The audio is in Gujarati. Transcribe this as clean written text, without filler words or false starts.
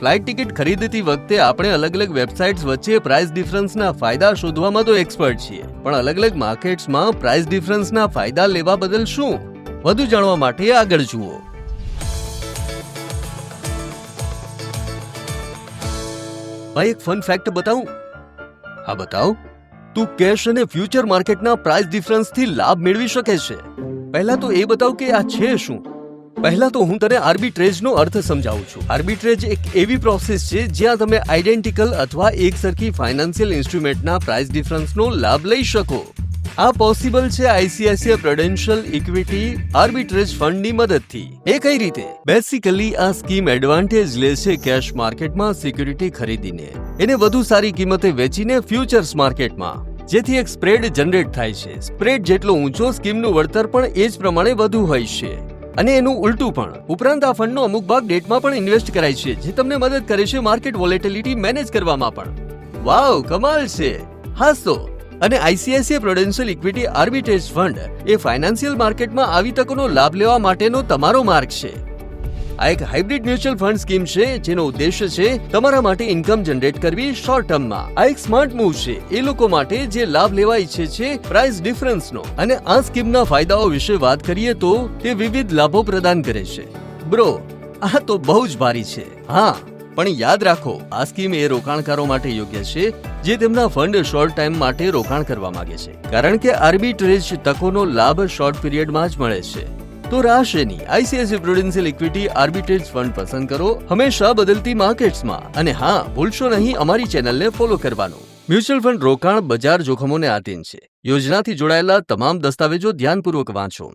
ફ્લાઇટ ટિકિટ ખરીદતી વખતે આપણે અલગ અલગ વેબસાઇટ્સ વચ્ચે પ્રાઇસ ડિફરન્સના ફાયદા શોધવામાં તો એક્સપર્ટ છીએ, પણ અલગ અલગ માર્કેટ્સમાં પ્રાઇસ ડિફરન્સના ફાયદા લેવા બદલ શું? વધુ જાણવા માટે આગળ જુઓ. ભાઈ, એક ફન ફેક્ટ બતાવું? હા, બતાવો. તું કેશ અને ફ્યુચર માર્કેટના પ્રાઇસ ડિફરન્સથી લાભ મેળવી શકે છે. પહેલા તો એ બતાવ કે આ છે શું. પહેલા તો હું તને આર્બિટ્રેજનો અર્થ સમજાવું છું. આર્બિટ્રેજ એક એવી પ્રોસેસ છે જ્યાં તમે આઇડેન્ટિકલ અથવા એકસરખી ફાઇનાન્શિયલ ઇન્સ્ટ્રુમેન્ટના પ્રાઇસ ડિફરન્સનો લાભ લઈ શકો. આ પોસિબલ છે આઈસીઆઈસીઆઈ પ્રુડેન્શિયલ ઇક્વિટી આર્બિટ્રેજ ફંડની મદદથી. એ કઈ રીતે? બેસિકલી આ સ્કીમ એડવાન્ટેજ લે છે કેશ માર્કેટમાં સિક્યુરિટી ખરીદીને એને વધુ સારી કિંમતે વેચીને ફ્યુચર્સ માર્કેટમાં, જેથી એક સ્પ્રેડ જનરેટ થાય છે. સ્પ્રેડ જેટલો ઊંચો સ્કીમનું વળતર પણ એ જ પ્રમાણે વધુ હોય છે, અને એનું ઉલટું પણ. ઉપરાંત આ ફંડનો અમુક ભાગ ડેટમાં પણ ઇન્વેસ્ટ કરાય છે, જે તમને મદદ કરે છે માર્કેટ વોલેટિલિટી મેનેજ કરવામાં પણ. વાવ, કમાલ છે. હાસ તો. અને ICICI prudential equity arbitrage fund એ ફાઇનાન્શિયલ માર્કેટમાં આવી તકોનો લાભ લેવા માટેનો તમારો માર્ગ છે. આ એક હાઇબ્રિડ મ્યુચ્યુઅલ ફંડ સ્કીમ છે જેનો ઉદ્દેશ્ય છે તમારા માટે ઇન્કમ જનરેટ કરવી શોર્ટ ટર્મમાં. આ એક સ્માર્ટ મૂવ છે એ લોકો માટે જે લાભ લેવા ઈચ્છે છે પ્રાઇસ ડિફરન્સનો. અને આ સ્કીમના ફાયદાઓ વિશે વાત કરીએ તો તે વિવિધ લાભો પ્રદાન કરે છે. બ્રો, આ તો બહુ જ ભારી છે. હા, પણ યાદ રાખો, આ સ્કીમ એ રોકાણકારો માટે યોગ્ય છે જે તેમના ફંડ શોર્ટ ટાઈમ માટે રોકાણ કરવા માંગે છે, કારણ કે આર્બિટ્રેજ તકોનો લાભ શોર્ટ પીરિયડમાં જ મળે છે. તો રાહ શેની? ICICI prudential equity arbitrage fund પસંદ કરો હંમેશા બદલતી માર્કેટ્સમાં. અને હા, ભૂલશો નહીં અમારી ચેનલને ફોલો કરવાનું. મ્યુચ્યુઅલ ફંડ રોકાણ બજાર જોખમોને આધીન છે. યોજનાથી જોડાયેલા તમામ દસ્તાવેજો ધ્યાનપૂર્વક વાંચો.